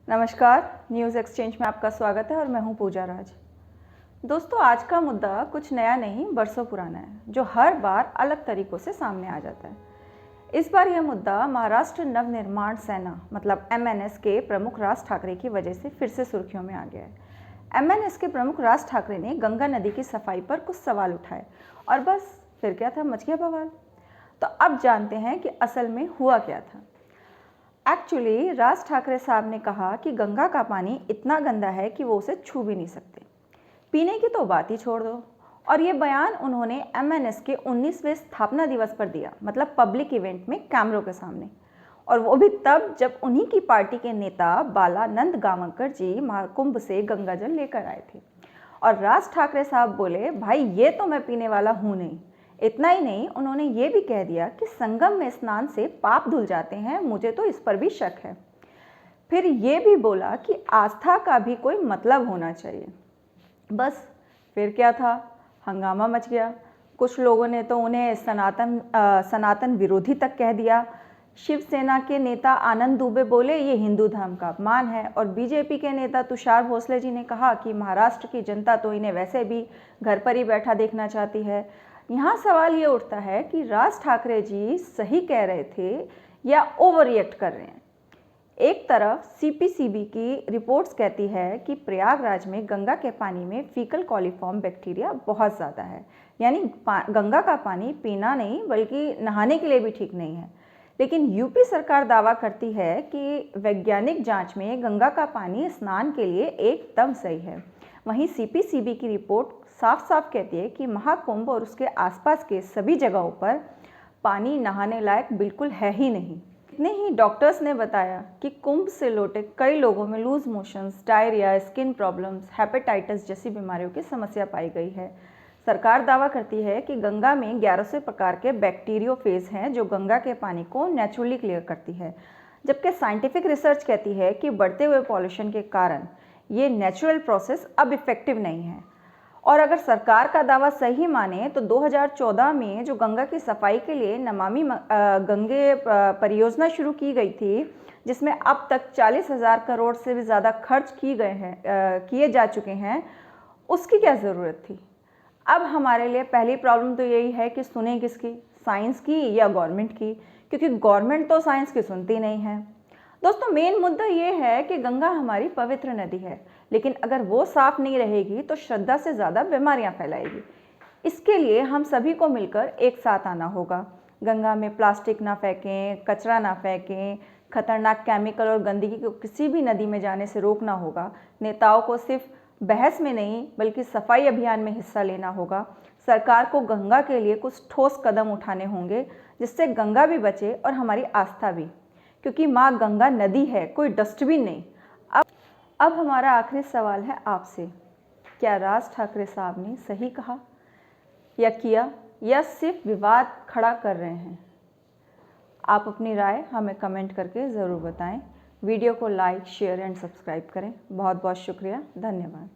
नमस्कार, news exchange में आपका स्वागत है और मैं हूं पूजा राज। दोस्तों, आज का मुद्दा कुछ नया नहीं, बरसों पुराना है, जो हर बार अलग तरीक़ों से सामने आ जाता है। इस बार यह मुद्दा महाराष्ट्र नवनिर्माण सेना मतलब एमएनएस के प्रमुख राज ठाकरे की वजह से फिर से सुर्खियों में आ गया है। एमएनएस के प्रमुख राज ठाकरे ने गंगा नदी की सफाई पर कुछ सवाल उठाए और बस फिर क्या था, मच गया बवाल। तो अब जानते हैं कि असल में हुआ क्या था। एक्चुअली राज ठाकरे साहब ने कहा कि गंगा का पानी इतना गंदा है कि वो उसे छू भी नहीं सकते, पीने की तो बात ही छोड़ दो। और ये बयान उन्होंने एमएनएस के 19वें स्थापना दिवस पर दिया, मतलब पब्लिक इवेंट में कैमरों के सामने, और वो भी तब जब उन्हीं की पार्टी के नेता बालानंद गावंकर जी महाकुंभ से गंगा जल लेकर आए थे। और राज ठाकरे साहब बोले, भाई ये तो मैं पीने वाला हूँ नहीं। इतना ही नहीं, उन्होंने ये भी कह दिया कि संगम में स्नान से पाप धुल जाते हैं, मुझे तो इस पर भी शक है। फिर ये भी बोला कि आस्था का भी कोई मतलब होना चाहिए। बस फिर क्या था, हंगामा मच गया। कुछ लोगों ने तो उन्हें सनातन विरोधी तक कह दिया। शिवसेना के नेता आनंद दुबे बोले ये हिंदू धर्म का अपमान है, और बीजेपी के नेता तुषार भोसले जी ने कहा कि महाराष्ट्र की जनता तो इन्हें वैसे भी घर पर ही बैठा देखना चाहती है। यहाँ सवाल ये उठता है कि राज ठाकरे जी सही कह रहे थे या ओवर रिएक्ट कर रहे हैं। एक तरफ सीपीसीबी की रिपोर्ट्स कहती है कि प्रयागराज में गंगा के पानी में फीकल कॉलीफॉर्म बैक्टीरिया बहुत ज़्यादा है, यानी गंगा का पानी पीना नहीं बल्कि नहाने के लिए भी ठीक नहीं है। लेकिन यूपी सरकार दावा करती है कि वैज्ञानिक जांच में गंगा का पानी स्नान के लिए एकदम सही है। वहीं सीपीसीबी की रिपोर्ट साफ साफ कहती है कि महाकुंभ और उसके आसपास के सभी जगहों पर पानी नहाने लायक बिल्कुल है ही नहीं। इतने ही डॉक्टर्स ने बताया कि कुंभ से लौटे कई लोगों में loose motions, diarrhoea, skin problems, hepatitis जैसी बीमारियों की समस्या पाई गई है। सरकार दावा करती है कि गंगा में 1100 प्रकार के बैक्टीरियोफेज हैं जो गंगा के पानी को नेचुरली क्लियर करती है, जबकि साइंटिफिक रिसर्च कहती है कि बढ़ते हुए पॉल्यूशन के कारण ये नेचुरल प्रोसेस अब इफेक्टिव नहीं है। और अगर सरकार का दावा सही माने तो 2014 में जो गंगा की सफाई के लिए नमामि गंगे परियोजना शुरू की गई थी, जिसमें अब तक 40,000 करोड़ से भी ज़्यादा खर्च किए जा चुके हैं, उसकी क्या ज़रूरत थी। अब हमारे लिए पहली प्रॉब्लम तो यही है कि सुने किसकी, साइंस की या गवर्नमेंट की, क्योंकि गवर्नमेंट तो साइंस की सुनती नहीं है। दोस्तों, मेन मुद्दा ये है कि गंगा हमारी पवित्र नदी है, लेकिन अगर वो साफ नहीं रहेगी तो श्रद्धा से ज़्यादा बीमारियां फैलाएगी। इसके लिए हम सभी को मिलकर एक साथ आना होगा। गंगा में प्लास्टिक ना फेंकें, कचरा ना फेंकें, खतरनाक केमिकल और गंदगी को किसी भी नदी में जाने से रोकना होगा। नेताओं को सिर्फ बहस में नहीं बल्कि सफाई अभियान में हिस्सा लेना होगा। सरकार को गंगा के लिए कुछ ठोस कदम उठाने होंगे, जिससे गंगा भी बचे और हमारी आस्था भी, क्योंकि माँ गंगा नदी है, कोई डस्टबिन नहीं। अब हमारा आखिरी सवाल है आपसे, क्या राज ठाकरे साहब ने सही कहा या किया, या सिर्फ विवाद खड़ा कर रहे हैं? आप अपनी राय हमें कमेंट करके ज़रूर बताएं। वीडियो को लाइक, शेयर एंड सब्सक्राइब करें। बहुत बहुत शुक्रिया, धन्यवाद।